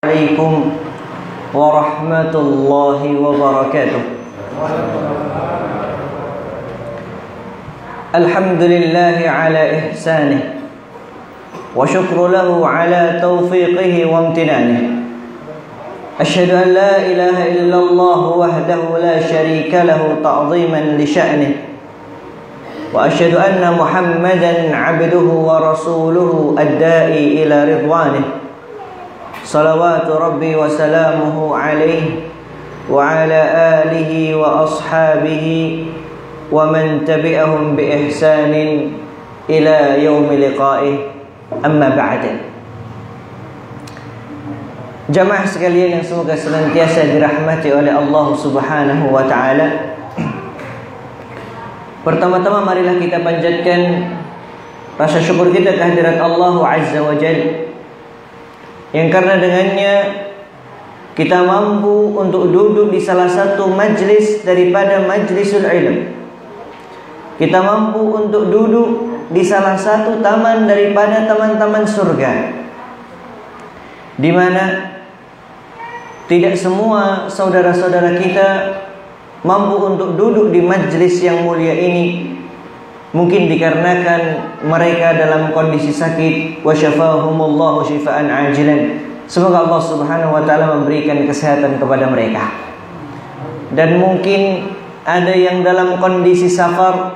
Assalamualaikum warahmatullahi wabarakatuh. Alhamdulillahi ala ihsanih wa syukru lahu ala taufiqihi wa amtinanih. Asyhadu an la ilaha illallah wahdahu la syarika lahu ta'ziman li sya'nih. Wa asyhadu anna Muhammadan 'abduhu wa rasuluhu ad-da'i ila ridwanih. Salawatu Rabbi wa salamuhu alaihi wa ala alihi wa ashabihi wa man tabi'ahum bi ihsanin ila yaumi liqa'ih. Amma ba'd. Jamaah sekalian yang semoga senantiasa dirahmati oleh Allah Subhanahu wa taala. Pertama-tama marilah kita panjatkan rasa syukur kita kehadirat Allah Azza wa Jalla, yang karena dengannya kita mampu untuk duduk di salah satu majlis daripada majlisul ilm. Kita mampu untuk duduk di salah satu taman daripada taman-taman surga, di mana tidak semua saudara-saudara kita mampu untuk duduk di majlis yang mulia ini. Mungkin dikarenakan mereka dalam kondisi sakit, wa syafahumullahu syifaan ajilan. Semoga Allah Subhanahu wa taala memberikan kesehatan kepada mereka. Dan mungkin ada yang dalam kondisi safar,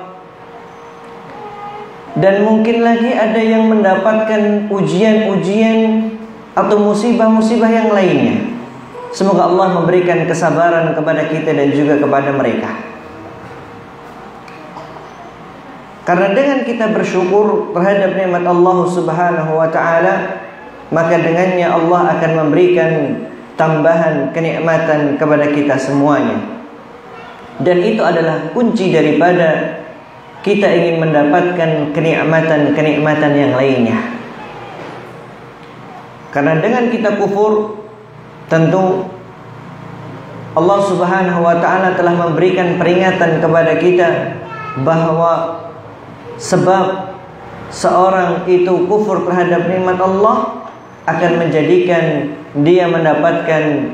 dan mungkin lagi ada yang mendapatkan ujian-ujian atau musibah-musibah yang lainnya. Semoga Allah memberikan kesabaran kepada kita dan juga kepada mereka. Karena dengan kita bersyukur terhadap nikmat Allah Subhanahu wa taala, maka dengannya Allah akan memberikan tambahan kenikmatan kepada kita semuanya. Dan itu adalah kunci daripada kita ingin mendapatkan kenikmatan-kenikmatan yang lainnya. Karena dengan kita kufur, tentu Allah Subhanahu wa taala telah memberikan peringatan kepada kita bahwa sebab seorang itu kufur terhadap nikmat Allah akan menjadikan dia mendapatkan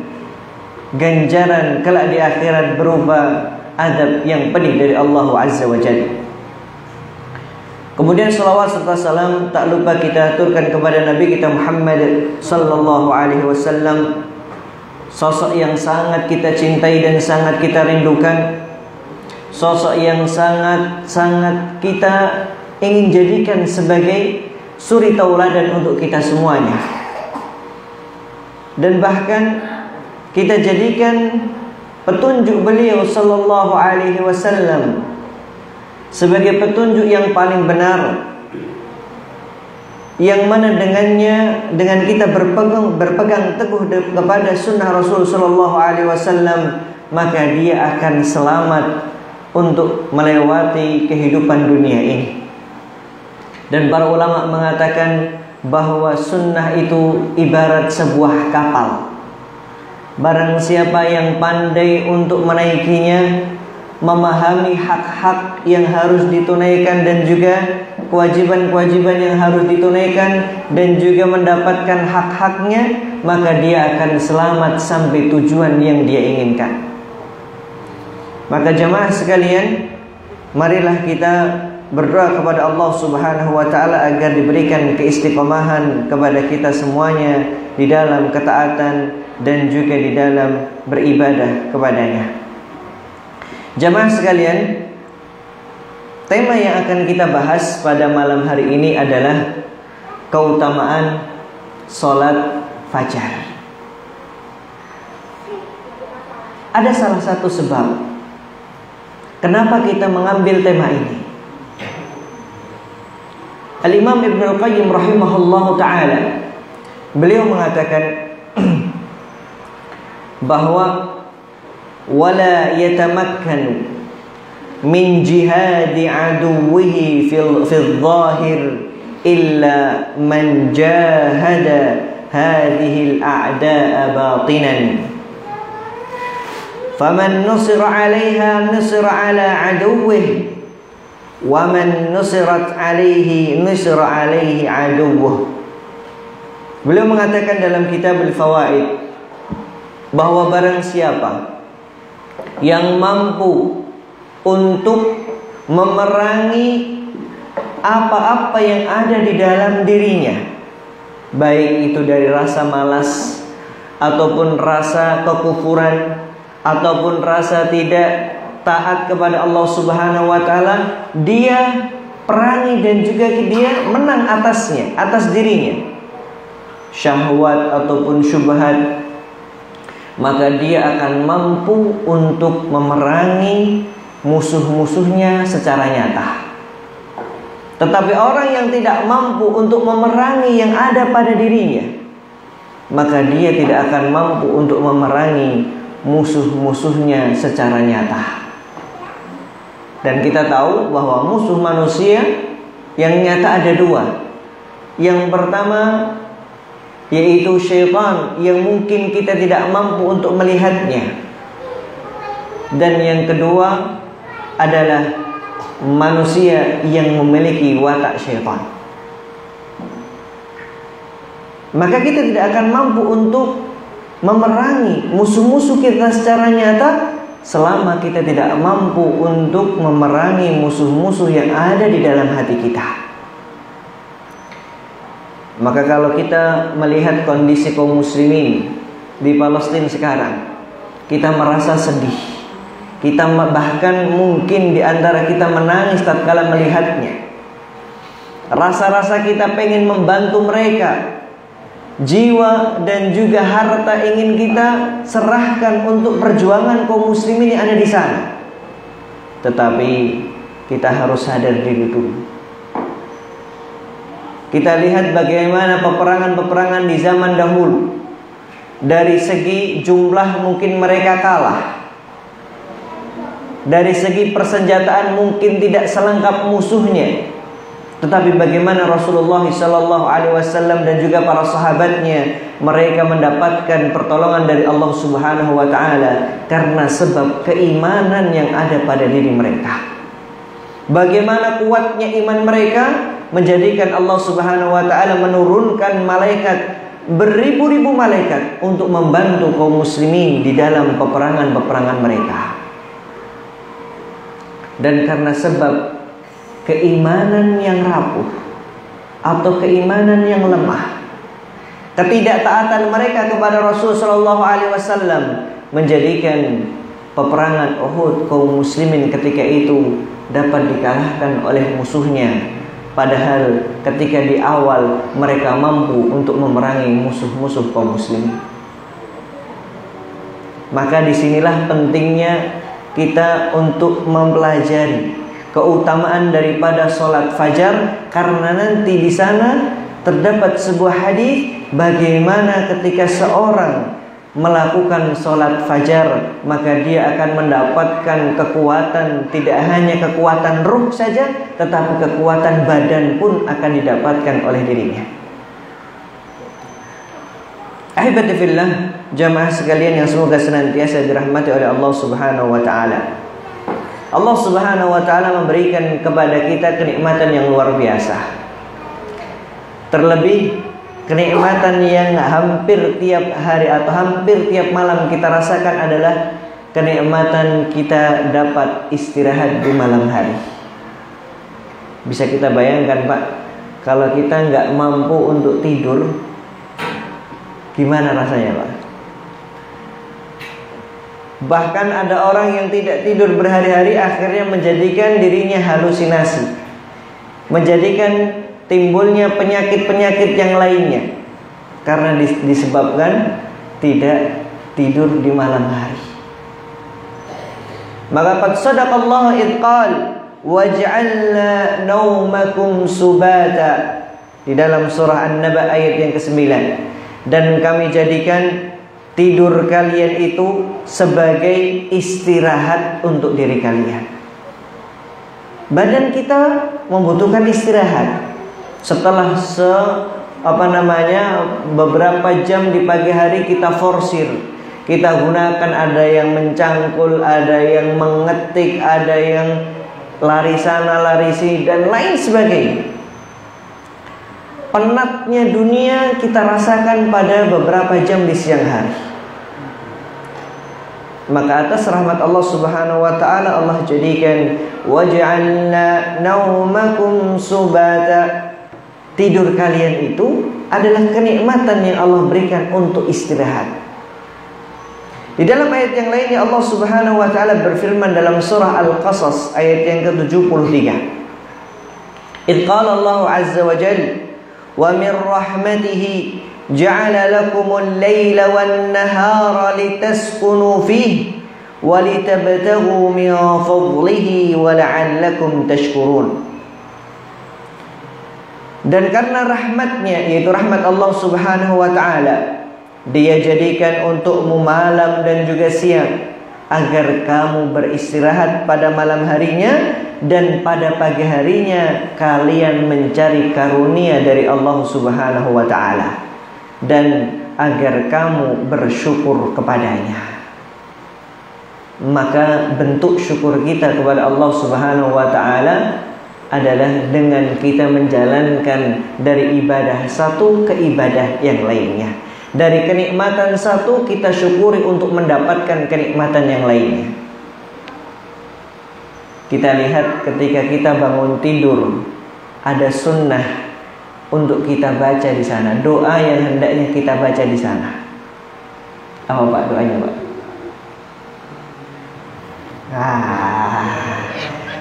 ganjaran kelak di akhirat berupa azab yang pedih dari Allah Azza wa Jalla. Kemudian salawat serta salam tak lupa kita aturkan kepada Nabi kita Muhammad sallallahu alaihi wasallam, sosok yang sangat kita cintai dan sangat kita rindukan, sosok yang sangat-sangat kita ingin jadikan sebagai suri tauladan untuk kita semuanya. Dan bahkan kita jadikan petunjuk beliau sallallahu alaihi wasallam sebagai petunjuk yang paling benar, yang mana dengan kita berpegang teguh kepada sunnah Rasul sallallahu alaihi wasallam, maka dia akan selamat untuk melewati kehidupan dunia ini. Dan para ulama mengatakan bahwa sunnah itu ibarat sebuah kapal. Barang siapa yang pandai untuk menaikinya, memahami hak-hak yang harus ditunaikan dan juga kewajiban-kewajiban yang harus ditunaikan, dan juga mendapatkan hak-haknya, maka dia akan selamat sampai tujuan yang dia inginkan. Maka jamaah sekalian, marilah kita berdoa kepada Allah Subhanahu wa taala agar diberikan keistiqomahan kepada kita semuanya di dalam ketaatan dan juga di dalam beribadah kepadanya. Jamaah sekalian, tema yang akan kita bahas pada malam hari ini adalah keutamaan salat fajar. Ada salah satu sebab kenapa kita mengambil tema ini. Al-Imam Ibnu Al-Qayyim rahimahullahu taala, beliau mengatakan bahwa wala yatamakkanu min jihadi aduwwihi fil zahir illa man jahada hadhihi al-a'da'a batinan. Faman nusira 'alaiha nusira 'ala 'aduwwihi wa man nusirat 'alaihi nusira 'alaihi 'aduwwuh. Beliau mengatakan dalam kitab Al-Fawaid bahwa barang siapa yang mampu untuk memerangi apa-apa yang ada di dalam dirinya, baik itu dari rasa malas, ataupun rasa kekufuran, ataupun rasa tidak taat kepada Allah Subhanahu wa taala, dia perangi dan juga dia menang atasnya, atas dirinya, syahwat ataupun syubhat, maka dia akan mampu untuk memerangi musuh-musuhnya secara nyata. Tetapi orang yang tidak mampu untuk memerangi yang ada pada dirinya, maka dia tidak akan mampu untuk memerangi musuh-musuhnya secara nyata. Dan kita tahu bahwa musuh manusia yang nyata ada dua. Yang pertama yaitu syaitan, yang mungkin kita tidak mampu untuk melihatnya. Dan yang kedua adalah manusia yang memiliki watak syaitan. Maka kita tidak akan mampu untuk memerangi musuh-musuh kita secara nyata selama kita tidak mampu untuk memerangi musuh-musuh yang ada di dalam hati kita. Maka kalau kita melihat kondisi kaum muslimin di Palestina sekarang, kita merasa sedih. Kita bahkan mungkin di antara kita menangis tatkala melihatnya. Rasa-rasa kita pengen membantu mereka. Jiwa dan juga harta ingin kita serahkan untuk perjuangan kaum muslimin yang ada di sana. Tetapi kita harus sadar diri dulu. Kita lihat bagaimana peperangan-peperangan di zaman dahulu. Dari segi jumlah mungkin mereka kalah. Dari segi persenjataan mungkin tidak selengkap musuhnya. Tetapi bagaimana Rasulullah SAW dan juga para sahabatnya, mereka mendapatkan pertolongan dari Allah Subhanahu wa taala karena sebab keimanan yang ada pada diri mereka. Bagaimana kuatnya iman mereka menjadikan Allah Subhanahu wa taala menurunkan malaikat, beribu-ribu malaikat untuk membantu kaum muslimin di dalam peperangan-peperangan mereka. Dan karena sebab keimanan yang rapuh atau keimanan yang lemah, ketidaktaatan mereka kepada Rasulullah SAW menjadikan peperangan Uhud kaum muslimin ketika itu dapat dikalahkan oleh musuhnya. Padahal ketika di awal mereka mampu untuk memerangi musuh-musuh kaum muslimin. Maka disinilah pentingnya kita untuk mempelajari keutamaan daripada sholat fajar, karena nanti di sana terdapat sebuah hadis bagaimana ketika seorang melakukan sholat fajar maka dia akan mendapatkan kekuatan, tidak hanya kekuatan ruh saja, tetapi kekuatan badan pun akan didapatkan oleh dirinya. Ahibati fillah, jamaah sekalian yang semoga senantiasa dirahmati oleh Allah Subhanahu wa taala. Allah Subhanahu wa taala memberikan kepada kita kenikmatan yang luar biasa. Terlebih kenikmatan yang hampir tiap hari atau hampir tiap malam kita rasakan adalah kenikmatan kita dapat istirahat di malam hari. Bisa kita bayangkan, Pak, kalau kita nggak mampu untuk tidur, gimana rasanya, Pak? Bahkan ada orang yang tidak tidur berhari-hari akhirnya menjadikan dirinya halusinasi, menjadikan timbulnya penyakit-penyakit yang lainnya karena disebabkan tidak tidur di malam hari. Maka qad sadaqallahu id qala waj'alna naumakum subata, di dalam surah An-Naba ayat yang ke-9, dan kami jadikan tidur kalian itu sebagai istirahat untuk diri kalian. Badan kita membutuhkan istirahat. Setelah beberapa jam di pagi hari kita forsir, kita gunakan, ada yang mencangkul, ada yang mengetik, ada yang lari sana lari sini dan lain sebagainya. penatnya dunia kita rasakan pada beberapa jam di siang hari. Maka atas rahmat Allah Subhanahu wa taala Allah jadikan waj'alna naumakum subata. Tidur kalian itu adalah kenikmatan yang Allah berikan untuk istirahat. Di dalam ayat yang lainnya Allah Subhanahu wa taala berfirman dalam surah Al-Qasas ayat yang ke-73. Idz qala Allah azza wa jalla wa min rahmatihi ja'ala lakumul laila wan nahara litaskunu fihi wa litabtaghu min fadlihi wa la'allakum tashkurun. Dan karena rahmatnya, yaitu rahmat Allah Subhanahu wa ta'ala, Dia jadikan untukmu malam dan juga siang, agar kamu beristirahat pada malam harinya, dan pada pagi harinya kalian mencari karunia dari Allah Subhanahu wa ta'ala, dan agar kamu bersyukur kepadanya. Maka bentuk syukur kita kepada Allah Subhanahu wa ta'ala adalah dengan kita menjalankan dari ibadah satu ke ibadah yang lainnya. Dari kenikmatan satu kita syukuri untuk mendapatkan kenikmatan yang lainnya. Kita lihat ketika kita bangun tidur, ada sunnah untuk kita baca di sana, doa yang hendaknya kita baca di sana. Apa Pak doanya Pak?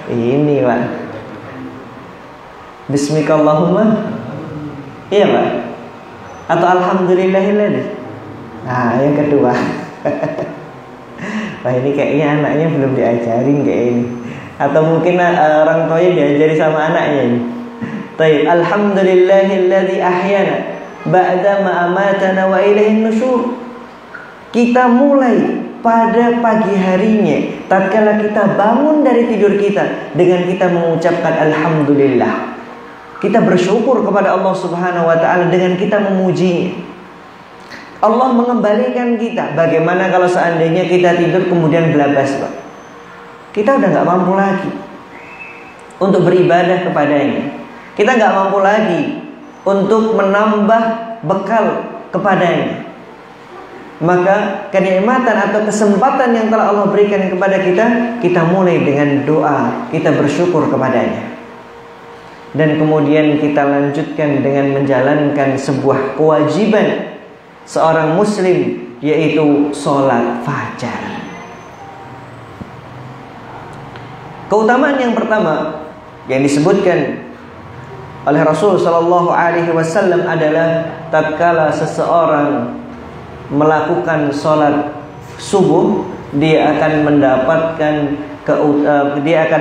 Ini Pak. Bismikallahumma. Iya Pak. Atau alhamdulillahilladzi. Yang kedua. Wah ini kayaknya anaknya belum diajarin kayak ini. Atau mungkin orang tuanya diajari sama anaknya ini. Baik, alhamdulillahilladzi ahyana ba'da ma amatana wa ilaihin nusyur. Kita mulai pada pagi harinya, tatkala kita bangun dari tidur kita, dengan kita mengucapkan alhamdulillah. Kita bersyukur kepada Allah Subhanahu wa ta'ala dengan kita memujinya. Allah mengembalikan kita. Bagaimana kalau seandainya kita tidur kemudian belabas Pak? Kita udah gak mampu lagi untuk beribadah kepadanya. Kita gak mampu lagi untuk menambah bekal kepadanya. Maka kenikmatan atau kesempatan yang telah Allah berikan kepada kita, kita mulai dengan doa, kita bersyukur kepadanya. Dan kemudian kita lanjutkan dengan menjalankan sebuah kewajiban seorang muslim, yaitu sholat fajar. Keutamaan yang pertama yang disebutkan oleh Rasul Shallallahu Alaihi Wasallam adalah tatkala seseorang melakukan sholat subuh, dia akan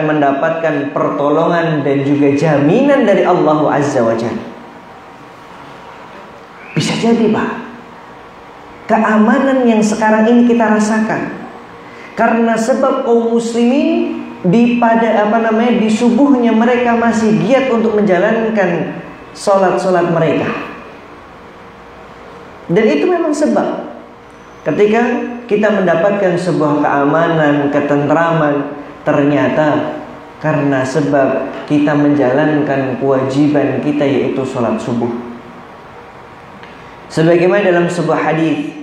mendapatkan pertolongan dan juga jaminan dari Allah Azza wa Jalla. Bisa jadi Pak, keamanan yang sekarang ini kita rasakan karena sebab kaum muslimin di subuhnya mereka masih giat untuk menjalankan sholat mereka. Dan itu memang sebab ketika kita mendapatkan sebuah keamanan, ketentraman, ternyata karena sebab kita menjalankan kewajiban kita, yaitu sholat subuh. Sebagaimana dalam sebuah hadis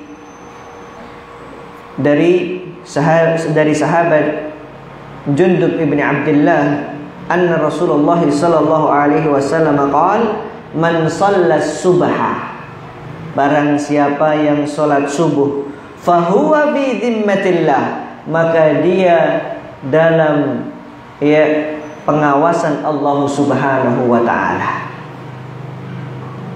dari sahabat Jundub ibn Abdullah, anna Rasulullah sallallahu alaihi wasallam qala, man shallas subha, barang siapa yang sholat subuh, fahuwa bi dhimmatillah, maka dia dalam pengawasan Allah Subhanahu wa ta'ala.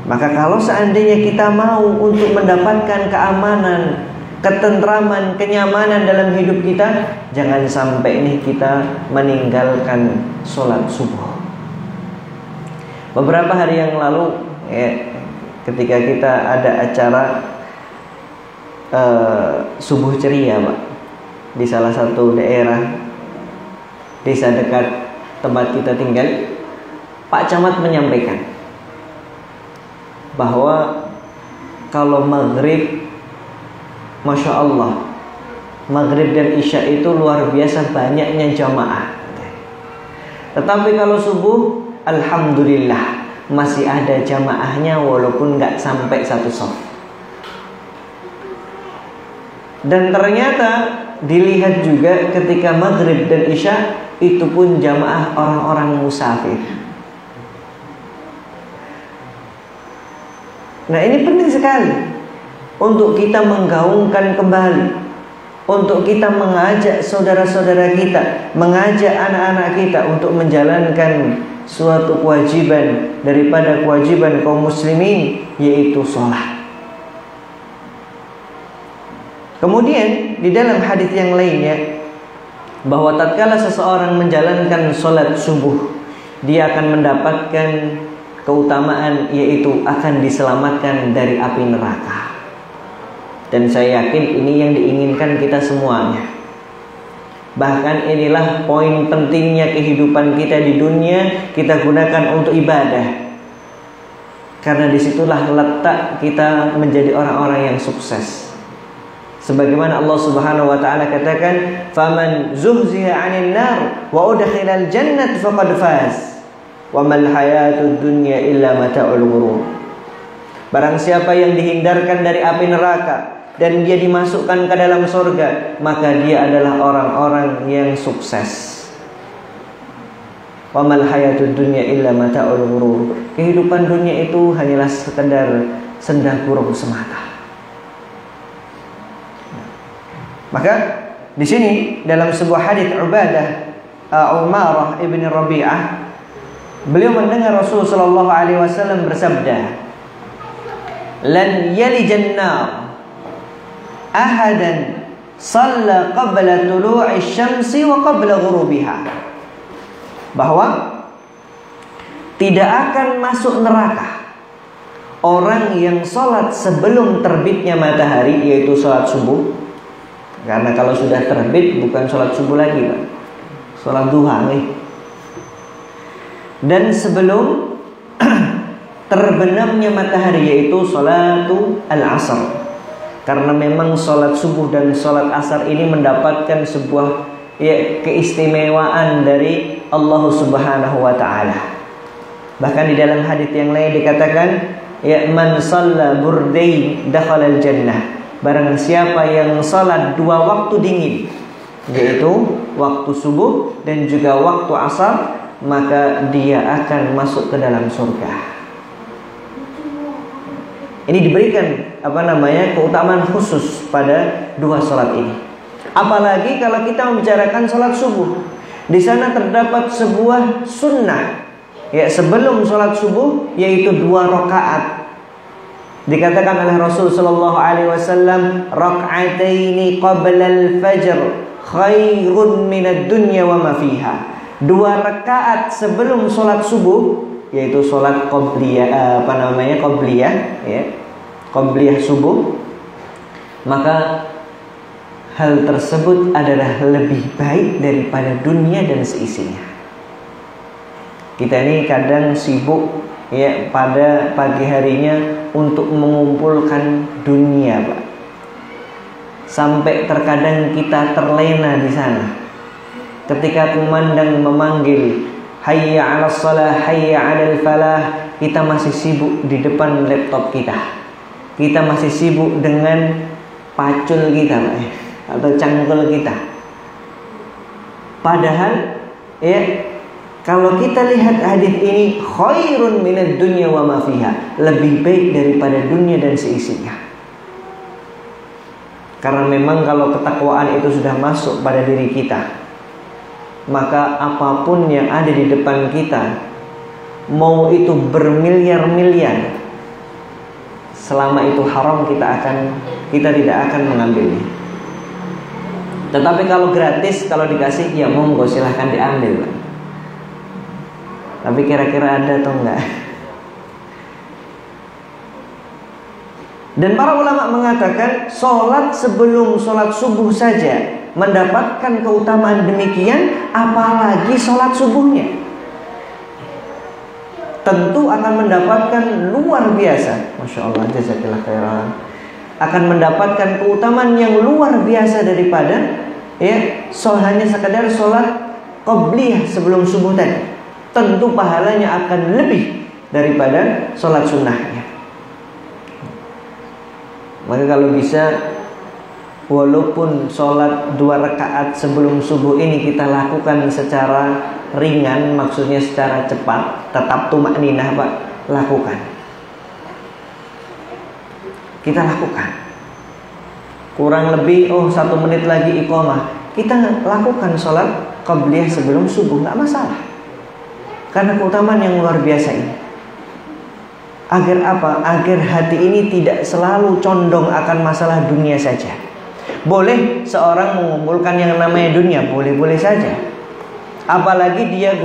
Maka kalau seandainya kita mau untuk mendapatkan keamanan, ketentraman, kenyamanan dalam hidup kita, jangan sampai kita meninggalkan sholat subuh. Beberapa hari yang lalu ketika kita ada acara subuh ceria Pak, di salah satu daerah desa dekat tempat kita tinggal, Pak Camat menyampaikan bahwa kalau maghrib, Masya Allah, maghrib dan isya itu luar biasa banyaknya jamaah. Tetapi kalau subuh, Alhamdulillah, masih ada jamaahnya walaupun nggak sampai satu shaf. Dan ternyata dilihat juga ketika maghrib dan isya itu pun jamaah orang-orang musafir. Nah, ini penting sekali untuk kita menggaungkan kembali, untuk kita mengajak saudara-saudara kita, mengajak anak-anak kita untuk menjalankan suatu kewajiban daripada kewajiban kaum muslimin, yaitu sholat. Kemudian di dalam hadis yang lainnya bahwa tatkala seseorang menjalankan sholat subuh, dia akan mendapatkan keutamaan, yaitu akan diselamatkan dari api neraka. Dan saya yakin ini yang diinginkan kita semuanya. Bahkan inilah poin pentingnya kehidupan kita di dunia, kita gunakan untuk ibadah. Karena disitulah letak kita menjadi orang-orang yang sukses. Sebagaimana Allah Subhanahu wa taala katakan, "Faman zuhziha 'anil nar wa udkhilal jannata faqad faz. Wa mal hayatud dunya illa mata'ul ghurur." Barang siapa yang dihindarkan dari api neraka dan dia dimasukkan ke dalam surga, maka dia adalah orang-orang yang sukses. Wa mal hayatud dunya illa mata'ul ghurur. Kehidupan dunia itu hanyalah sekedar senda gurau semata. Maka di sini dalam sebuah hadis Umarah ibn Rabi'ah, beliau mendengar Rasul sallallahu alaihi wasallam bersabda, "Lan yalijan nar ahadan shalla qabla tulu'i syamsi wa qabla ghurubiha." Bahwa tidak akan masuk neraka orang yang sholat sebelum terbitnya matahari, yaitu sholat subuh. Karena kalau sudah terbit bukan sholat subuh lagi, Pak. Sholat duha nih. Dan sebelum terbenamnya matahari, yaitu sholatu al-asr. Karena memang sholat subuh dan sholat asar ini mendapatkan sebuah keistimewaan dari Allah Subhanahu wa ta'ala. Bahkan di dalam hadits yang lain dikatakan, ya man shalla burdain dakhalal jannah. Barang siapa yang salat dua waktu dingin, yaitu waktu subuh dan juga waktu asar, maka dia akan masuk ke dalam surga. Ini diberikan keutamaan khusus pada dua salat ini. Apalagi kalau kita membicarakan salat subuh, di sana terdapat sebuah sunnah, ya sebelum salat subuh, yaitu 2 rakaat. Dikatakan oleh Rasul sallallahu alaihi wasallam, "Rak'ataini qabla al-fajr khairun minad dunya wa ma fiha." 2 rakaat sebelum salat subuh, yaitu salat qabliyah, qabliyah subuh, maka hal tersebut adalah lebih baik daripada dunia dan seisinya. Kita ini kadang sibuk ya pada pagi harinya untuk mengumpulkan dunia, Pak. Sampai terkadang kita terlena di sana. Ketika kumandang memanggil hayya 'alas shalah, hayya 'alal falah, kita masih sibuk di depan laptop kita. Kita masih sibuk dengan pacul kita, Pak, atau cangkul kita. Padahal ya, kalau kita lihat hadis ini, khairun minad dunya wa ma fiha, lebih baik daripada dunia dan seisinya. Karena memang kalau ketakwaan itu sudah masuk pada diri kita, maka apapun yang ada di depan kita, mau itu bermiliar-miliar, selama itu haram, kita tidak akan mengambilnya. Tetapi kalau gratis, kalau dikasih, ya monggo silahkan diambil, Pak. Tapi kira-kira ada atau enggak? Dan para ulama mengatakan, sholat sebelum sholat subuh saja mendapatkan keutamaan demikian, apalagi sholat subuhnya. Tentu akan mendapatkan luar biasa. Masya Allah, jazakallah khairan. Akan mendapatkan keutamaan yang luar biasa daripada hanya sekedar sholat qabliyah sebelum subuh tadi. Tentu pahalanya akan lebih daripada sholat sunnahnya. Maka kalau bisa, walaupun sholat 2 rakaat sebelum subuh ini kita lakukan secara ringan, maksudnya secara cepat, tetap tumakninah Pak, lakukan. Kita lakukan. Kurang lebih 1 menit lagi iqamah, kita lakukan sholat qabliyah sebelum subuh, nggak masalah. Karena keutamaan yang luar biasa ini. Agar apa? Agar hati ini tidak selalu condong akan masalah dunia saja. Boleh seorang mengumpulkan yang namanya dunia, boleh-boleh saja. Apalagi dia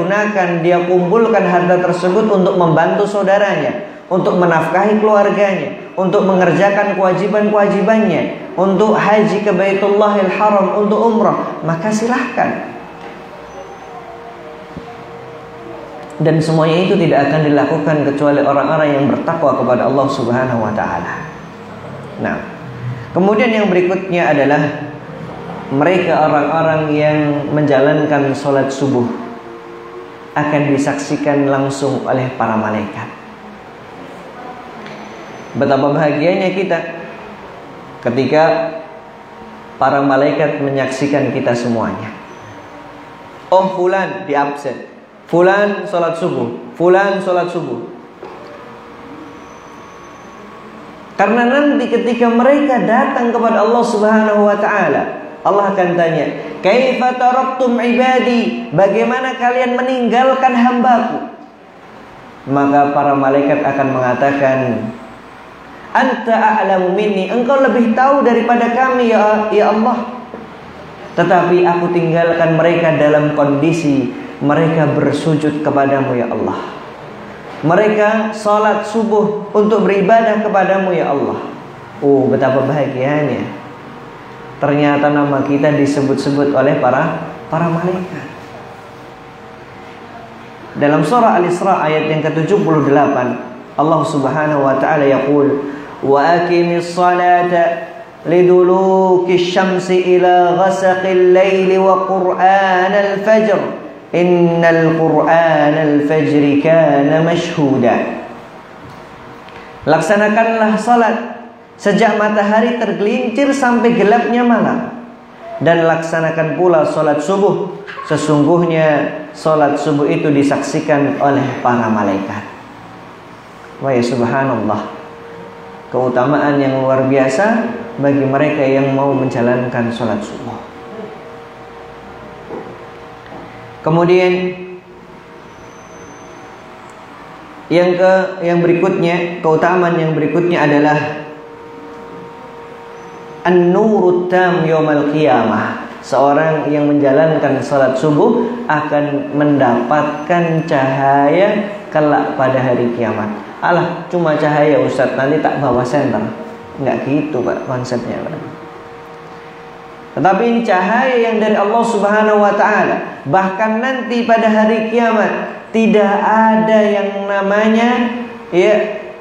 kumpulkan harta tersebut untuk membantu saudaranya, untuk menafkahi keluarganya, untuk mengerjakan kewajiban-kewajibannya, untuk haji ke Baitullahil Haram, untuk umrah, maka silahkan. Dan semuanya itu tidak akan dilakukan kecuali orang-orang yang bertakwa kepada Allah Subhanahu wa ta'ala. Nah, kemudian yang berikutnya adalah mereka orang-orang yang menjalankan sholat subuh akan disaksikan langsung oleh para malaikat. Betapa bahagianya kita ketika para malaikat menyaksikan kita semuanya. Oh, fulan di absen, fulan sholat subuh, fulan sholat subuh. Karena nanti ketika mereka datang kepada Allah Subhanahu wa ta'ala, Allah akan tanya, "Kaifa taraktum ibadi?" Bagaimana kalian meninggalkan hambaku? Maka para malaikat akan mengatakan, "Anta a'lamu minni." Engkau lebih tahu daripada kami ya Allah. Tetapi aku tinggalkan mereka dalam kondisi mereka bersujud kepadamu ya Allah. Mereka salat subuh untuk beribadah kepadamu ya Allah. Oh, betapa bahagianya. Ternyata nama kita disebut-sebut oleh para malaikat. Dalam surah Al-Isra ayat yang ke-78, Allah Subhanahu wa ta'ala yaqul, "Wa aqimis salata liduluki syamsi ila ghasaqil laili wa qur'anal fajr. Innal qur'anal fajri kana mashhuda." Laksanakanlah salat sejak matahari tergelincir sampai gelapnya malam, dan laksanakan pula salat subuh. Sesungguhnya salat subuh itu disaksikan oleh para malaikat. Wah, ya subhanallah, keutamaan yang luar biasa bagi mereka yang mau menjalankan salat subuh. Kemudian yang berikutnya, keutamaan yang berikutnya adalah an-nurut tam yaumal qiyamah. Seorang yang menjalankan salat subuh akan mendapatkan cahaya kelak pada hari kiamat. Alah, cuma cahaya Ustaz, nanti tak bawa senter. Enggak gitu Pak konsepnya Pak. Tetapi ini cahaya yang dari Allah Subhanahu wa ta'ala. Bahkan nanti pada hari kiamat tidak ada yang namanya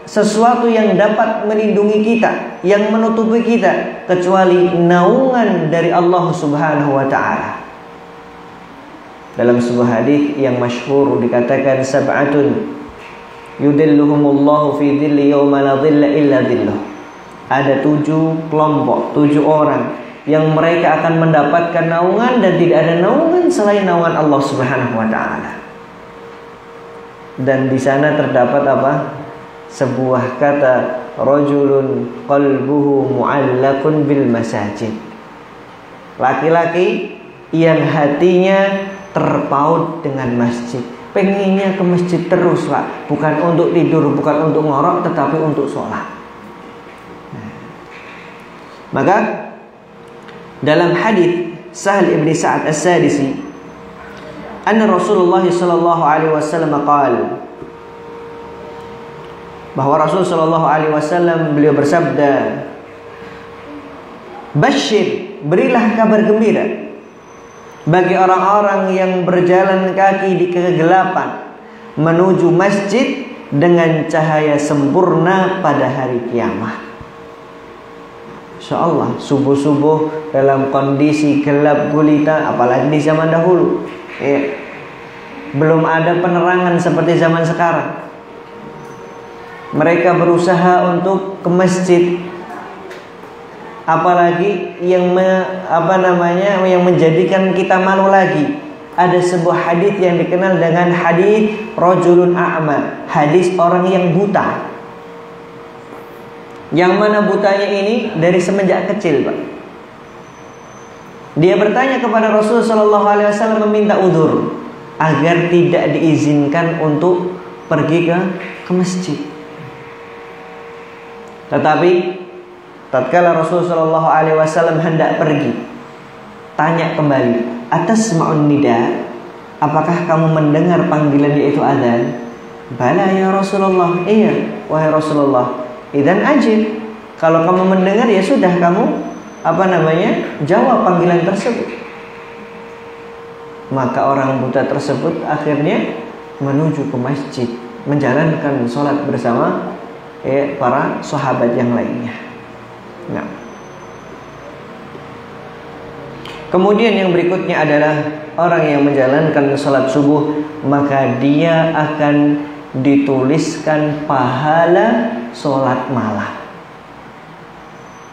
sesuatu yang dapat melindungi kita, yang menutupi kita, kecuali naungan dari Allah Subhanahu wa ta'ala. Dalam sebuah hadis yang masyhur dikatakan, sab'atun yudilluhumullahu fi dhilli yawma la dhilla illa dhilluh. Ada 7 kelompok, 7 orang yang mereka akan mendapatkan naungan dan tidak ada naungan selain naungan Allah Subhanahu wa ta'ala. Dan di sana terdapat apa? Sebuah kata, rajulun qalbuhu mu'allaqun bil masajid. Laki-laki yang hatinya terpaut dengan masjid. Pengennya ke masjid terus Pak, bukan untuk tidur, bukan untuk ngorok, tetapi untuk sholat. Maka dalam hadis Sahal ibn Sa'ad As-Sadisi, anna Rasulullah sallallahu alaihi wasallam qala, bahwa Rasul sallallahu alaihi wasallam beliau bersabda, "Basyir, berilah kabar gembira bagi orang-orang yang berjalan kaki di kegelapan menuju masjid dengan cahaya sempurna pada hari kiamat." Insyaallah subuh-subuh dalam kondisi gelap gulita, apalagi di zaman dahulu belum ada penerangan seperti zaman sekarang. mereka berusaha untuk ke masjid. Apalagi yang yang menjadikan kita malu lagi, ada sebuah hadis yang dikenal dengan hadis rajulun a'ma, hadis orang yang buta. Yang mana butanya ini dari semenjak kecil, Pak. Dia bertanya kepada Rasulullah sallallahu alaihi wasallam meminta udzur agar tidak diizinkan untuk pergi ke masjid. Tetapi tatkala Rasulullah sallallahu alaihi wasallam hendak pergi, tanya kembali, "Atasma'un nida? Apakah kamu mendengar panggilan yaitu azan?" "Bala ya Rasulullah." "Iya, wahai Rasulullah." "Idzan ajib." Kalau kamu mendengar ya sudah, kamu jawab panggilan tersebut. Maka orang buta tersebut akhirnya menuju ke masjid, menjalankan sholat bersama para sahabat yang lainnya. Nah, kemudian yang berikutnya adalah orang yang menjalankan sholat subuh, maka dia akan dituliskan pahala sholat malam.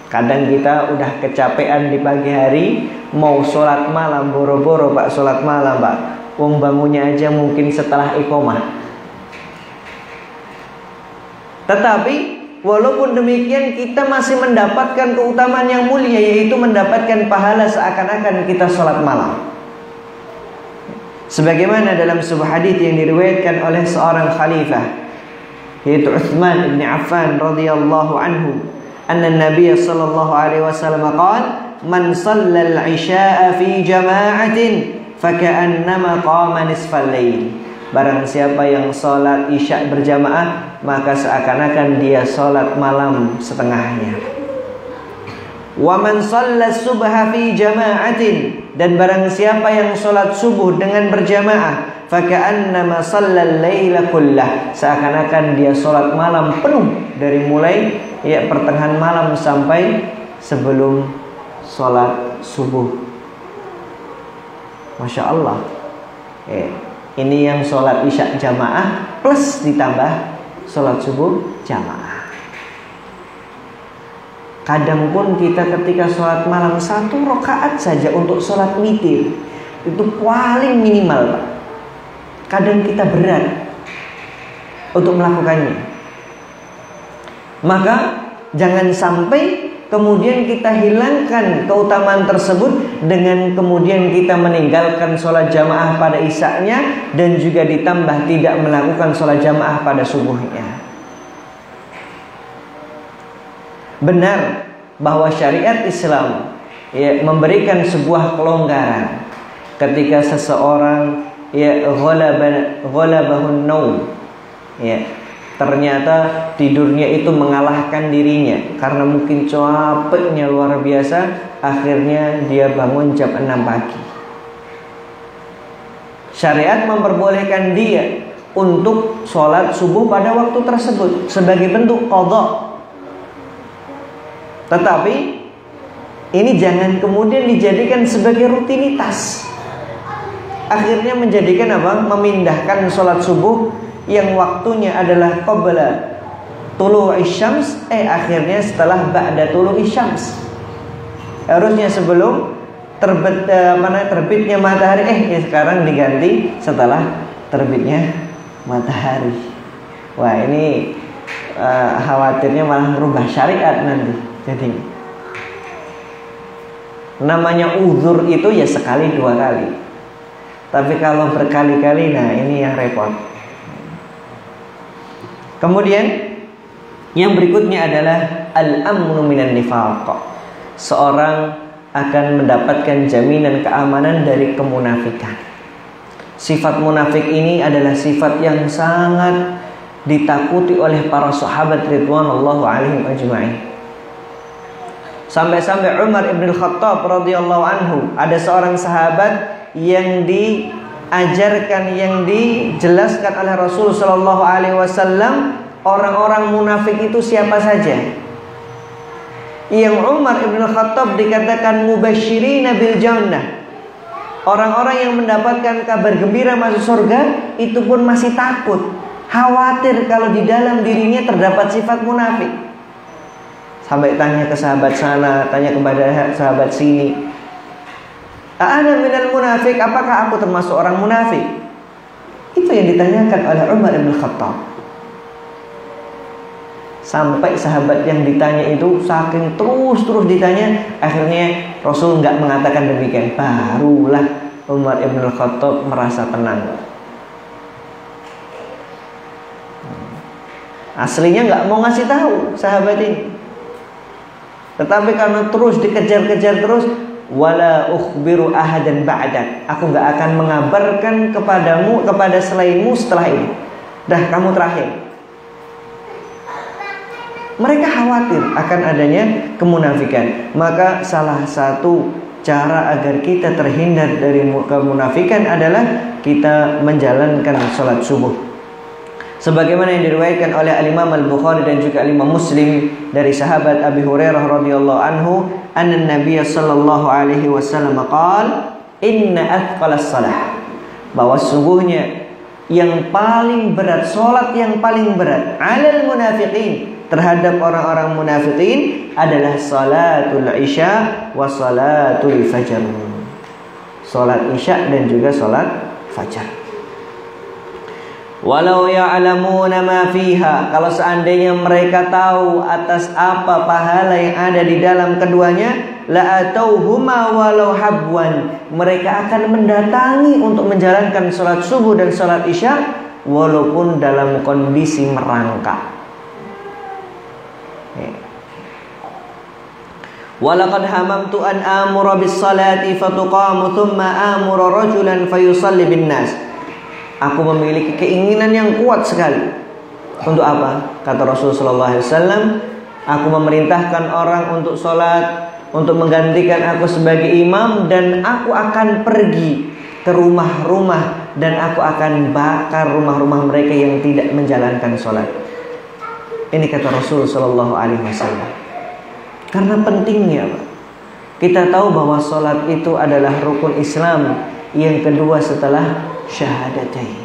Kadang kita udah kecapean di pagi hari, mau sholat malam, boro-boro Pak sholat malam Pak, wong bangunnya aja mungkin setelah iqomah. Tetapi walaupun demikian kita masih mendapatkan keutamaan yang mulia, yaitu mendapatkan pahala seakan-akan kita sholat malam. Sebagaimana dalam sebuah hadis yang diriwayatkan oleh seorang khalifah, yaitu Utsman bin Affan radhiyallahu anhu, anna Nabi sallallahu alaihi wasallam qala, "Man shallal 'isya'a fi jama'atin faka'annama qama nisfal lail." Barang siapa yang salat isya berjamaah, maka seakan-akan dia salat malam setengahnya. Wa man shallas subha fi jama'atin, dan barang siapa yang salat subuh dengan berjamaah, faka'annama shallal laila kullah, seakan-akan dia salat malam penuh dari mulai pertengahan malam sampai sebelum salat subuh. Masya Allah. Ini yang sholat isya jamaah plus ditambah sholat subuh jamaah. Kadang pun kita ketika sholat malam 1 rakaat saja untuk sholat witir, itu paling minimal Pak. Kadang kita berat untuk melakukannya. Maka jangan sampai kemudian kita hilangkan keutamaan tersebut dengan kemudian kita meninggalkan sholat jamaah pada isya-nya, dan juga ditambah tidak melakukan sholat jamaah pada subuhnya. Benar bahwa syariat Islam memberikan sebuah kelonggaran ketika seseorang ghalabahun naum, ternyata tidurnya itu mengalahkan dirinya karena mungkin capeknya luar biasa, akhirnya dia bangun jam 6 pagi. Syariat memperbolehkan dia untuk sholat subuh pada waktu tersebut sebagai bentuk qadha. Tetapi ini jangan kemudian dijadikan sebagai rutinitas. Akhirnya menjadikan memindahkan sholat subuh yang waktunya adalah qabla tulu'i syams, akhirnya setelah ba'da tulu'i syams. Harusnya sebelum terbitnya matahari, sekarang diganti setelah terbitnya matahari. Wah, ini khawatirnya malah merubah syariat nanti. Jadi namanya uzur itu ya sekali dua kali, tapi kalau berkali-kali, nah ini yang repot. Kemudian yang berikutnya adalah al-amnu minan nifaq. Seorang akan mendapatkan jaminan keamanan dari kemunafikan. Sifat munafik ini adalah sifat yang sangat ditakuti oleh para sahabat ridwanullah alaihim ajma'in. Sampai-sampai Umar ibn Khattab radhiyallahu anhu, ada seorang sahabat yang diajarkan, yang dijelaskan oleh Rasul sallallahu alaihi wasallam orang-orang munafik itu siapa saja. Yang Umar ibn Khattab dikatakan mubasyirina bil jannah, orang-orang yang mendapatkan kabar gembira masuk surga, itu pun masih takut Khawatir kalau di dalam dirinya terdapat sifat munafik. Sampai tanya ke sahabat sana, tanya kepada sahabat sini, "Ana minal munafik?" Apakah aku termasuk orang munafik? Itu yang ditanyakan oleh Umar bin Khattab. Sampai sahabat yang ditanya itu saking terus ditanya, akhirnya Rasul nggak mengatakan demikian. Barulah Umar bin Khattab merasa tenang. Aslinya nggak mau ngasih tahu sahabat ini, tetapi karena terus dikejar-kejar terus, wala ukhbiru ahadan ba'dak, aku nggak akan mengabarkan kepadamu kepada selainmu setelah ini. Dah, kamu terakhir. Mereka khawatir akan adanya kemunafikan. Maka salah satu cara agar kita terhindar dari kemunafikan adalah kita menjalankan sholat subuh. Sebagaimana yang diriwayatkan oleh Al-Imam Al-Bukhari dan juga Al-Imam Muslim dari sahabat Abi Hurairah radhiyallahu anhu, anna Nabiy sallallahu alaihi wasallam qala, "Inna athqalas shalah." Bahwa sungguhnya yang paling berat, salat yang paling berat, 'alal munafiqin, terhadap orang-orang munafikin adalah salatul isya wa salatul fajr. Salat isya dan juga salat fajar. Walau ya'lamuna ma fiha, kalau seandainya mereka tahu atas apa pahala yang ada di dalam keduanya, la atauhuma walau habwan, mereka akan mendatangi untuk menjalankan salat subuh dan salat isya walaupun dalam kondisi merangkak. Walaqad hamamtu an amura bis salati fatuqamu thumma amura rajulan fayusalli bin nas. Aku memiliki keinginan yang kuat sekali. Untuk apa? Kata Rasulullah SAW, aku memerintahkan orang untuk sholat, untuk menggantikan aku sebagai imam, dan aku akan pergi ke rumah-rumah dan aku akan bakar rumah-rumah mereka yang tidak menjalankan sholat. Ini kata Rasulullah SAW. Karena pentingnya, Pak, kita tahu bahwa sholat itu adalah rukun Islam yang kedua setelah syahadatain.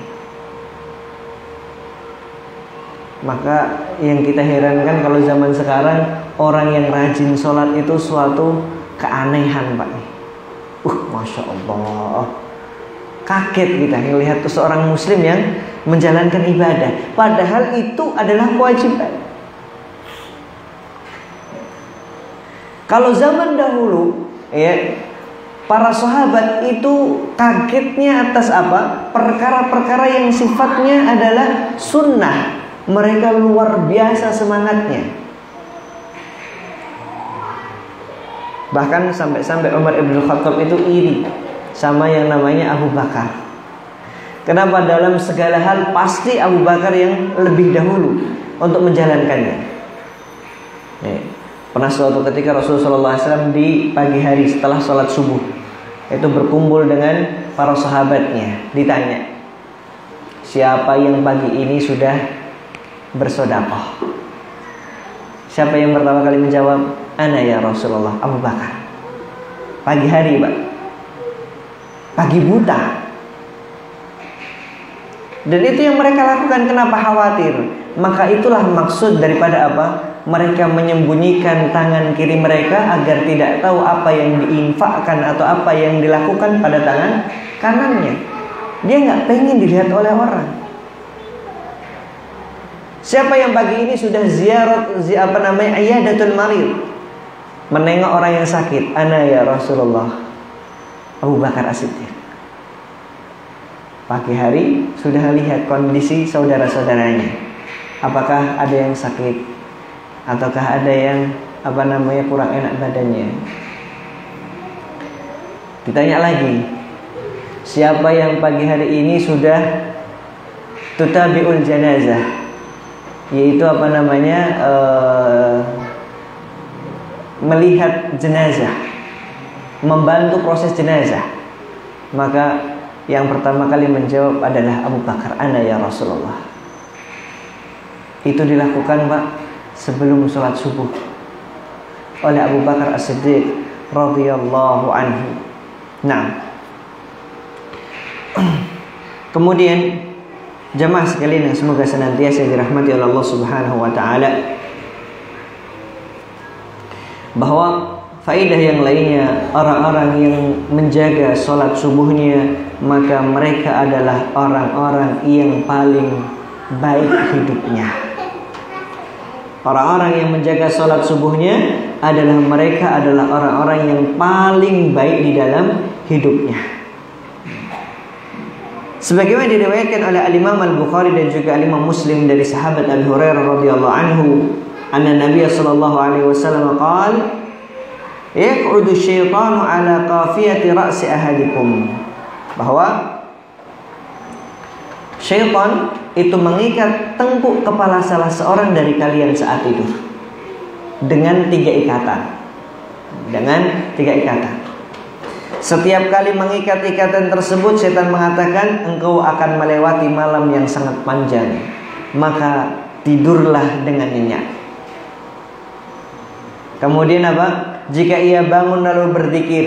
Maka yang kita herankan kalau zaman sekarang orang yang rajin sholat itu suatu keanehan, Pak. Masya Allah, kaget kita melihat seorang muslim yang menjalankan ibadah, padahal itu adalah kewajiban. Kalau zaman dahulu, ya, para sahabat itu kagetnya atas apa? Perkara-perkara yang sifatnya adalah sunnah. Mereka luar biasa semangatnya. Bahkan sampai-sampai Umar ibn Khattab itu iri sama yang namanya Abu Bakar. Kenapa dalam segala hal pasti Abu Bakar yang lebih dahulu untuk menjalankannya. Pernah suatu ketika Rasulullah SAW di pagi hari setelah sholat subuh itu berkumpul dengan para sahabatnya, ditanya, siapa yang pagi ini sudah bersedekah? Siapa yang pertama kali menjawab? Ana ya Rasulullah, Abu Bakar. Pagi hari, Pak, pagi buta. Dan itu yang mereka lakukan. Kenapa khawatir? Maka itulah maksud daripada apa? Mereka menyembunyikan tangan kiri mereka agar tidak tahu apa yang diinfakkan atau apa yang dilakukan pada tangan kanannya. Dia nggak pengen dilihat oleh orang. Siapa yang pagi ini sudah iyadatul marid, menengok orang yang sakit? Ana ya Rasulullah, Abu Bakar As-Siddiq. Pagi hari sudah lihat kondisi saudara-saudaranya, apakah ada yang sakit ataukah ada yang kurang enak badannya. Ditanya lagi, siapa yang pagi hari ini sudah tutabiul janazah, yaitu melihat jenazah, membantu proses jenazah? Maka yang pertama kali menjawab adalah Abu Bakar. Ana ya Rasulullah. Itu dilakukan, Pak, sebelum sholat subuh oleh Abu Bakar As-Siddiq radhiyallahu anhu. Nah, kemudian Jamaah sekalian yang semoga senantiasa dirahmati oleh Allah Subhanahu wa taala, bahwa faedah yang lainnya, orang-orang yang menjaga sholat subuhnya, maka mereka adalah orang-orang yang paling baik hidupnya. Orang-orang yang menjaga sholat subuhnya adalah mereka adalah orang-orang yang paling baik di dalam hidupnya. Sebagaimana diriwayatkan oleh Al-Imam Al-Bukhari dan juga Al-Imam Muslim dari sahabat Abu Hurairah radhiyallahu anhu, anna Nabi sallallahu alaihi wasallam qala, yaq'udu syaitanu ala qafiyati ra'si ahadikum, bahwa syaitan itu mengikat tengkuk kepala salah seorang dari kalian saat tidur dengan 3 ikatan. Setiap kali mengikat ikatan tersebut, setan mengatakan, engkau akan melewati malam yang sangat panjang, maka tidurlah dengan nyenyak. Kemudian apa? Jika ia bangun lalu berzikir,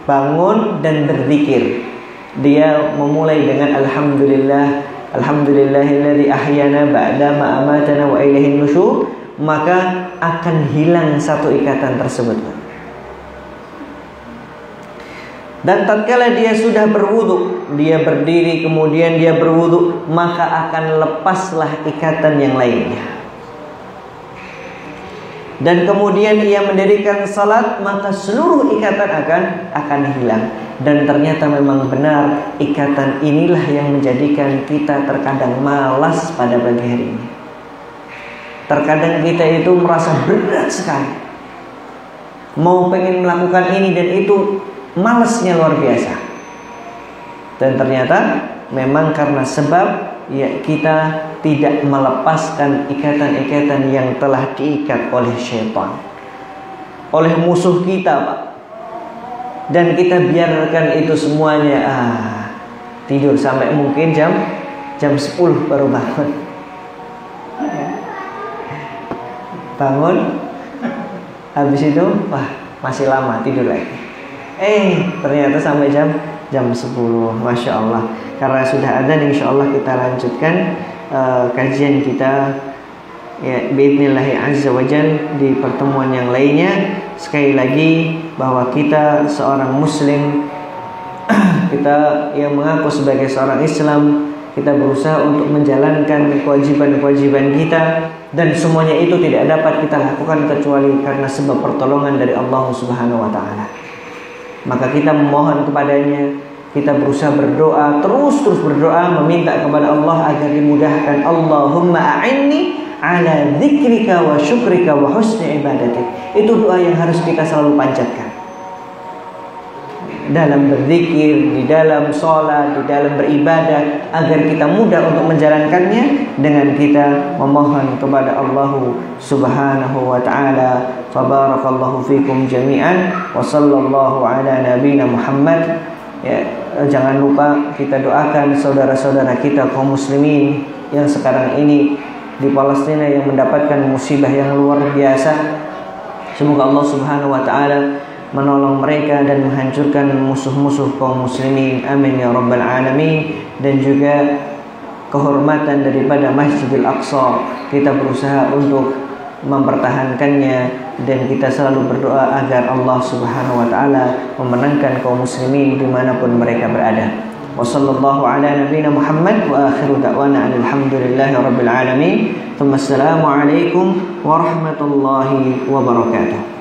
bangun dan berzikir, dia memulai dengan alhamdulillah, alhamdulillahilladzi ahyana ba'dama amatana wa ilaihin nusyur, maka akan hilang satu ikatan tersebut. Dan tatkala dia sudah berwudu, dia berdiri kemudian dia berwudu, maka akan lepaslah ikatan yang lainnya. Dan kemudian ia mendirikan salat, maka seluruh ikatan akan hilang. Dan ternyata memang benar, ikatan inilah yang menjadikan kita terkadang malas pada pagi hari ini. Terkadang kita itu merasa berat sekali, mau pengen melakukan ini dan itu, malasnya luar biasa. Dan ternyata memang karena sebab ya kita tidak melepaskan ikatan-ikatan yang telah diikat oleh syaitan, oleh musuh kita, Pak. Dan kita biarkan itu semuanya, tidur sampai mungkin jam 10 baru bangun. Bangun, habis itu wah masih lama tidur lagi. Ternyata sampai jam 10. Masya Allah. Karena sudah ada, insya Allah kita lanjutkan kajian kita ya biidznillah azza wajal di pertemuan yang lainnya. Sekali lagi bahwa kita seorang muslim, kita yang mengaku sebagai seorang Islam, kita berusaha untuk menjalankan kewajiban-kewajiban kita, dan semuanya itu tidak dapat kita lakukan kecuali karena sebab pertolongan dari Allah Subhanahu wa taala. Maka kita memohon kepadanya, kita berusaha berdoa, terus berdoa, meminta kepada Allah agar dimudahkan. Allahumma a'inni ala dzikrika wa syukrika wa husni ibadatik. Itu doa yang harus kita selalu panjatkan dalam berzikir, di dalam sholat, di dalam beribadah, agar kita mudah untuk menjalankannya dengan kita memohon kepada Allah Subhanahu wa ta'ala. Fabarakallahu fikum jami'an wa sallallahu ala nabiyina Muhammad. Ya, jangan lupa kita doakan saudara-saudara kita kaum muslimin yang sekarang ini di Palestina yang mendapatkan musibah yang luar biasa. Semoga Allah Subhanahu wa ta'ala menolong mereka dan menghancurkan musuh-musuh kaum muslimin. Amin ya rabbal alamin. Dan juga kehormatan daripada Masjidil Aqsa, kita berusaha untuk mempertahankannya, dan kita selalu berdoa agar Allah Subhanahu wa ta'ala memenangkan kaum muslimin dimanapun mereka berada. Wa sallallahu ala nabiyyina Muhammad wa akhiru da'wana alhamdulillahi rabbil alamin. Assalamualaikum warahmatullahi wabarakatuh.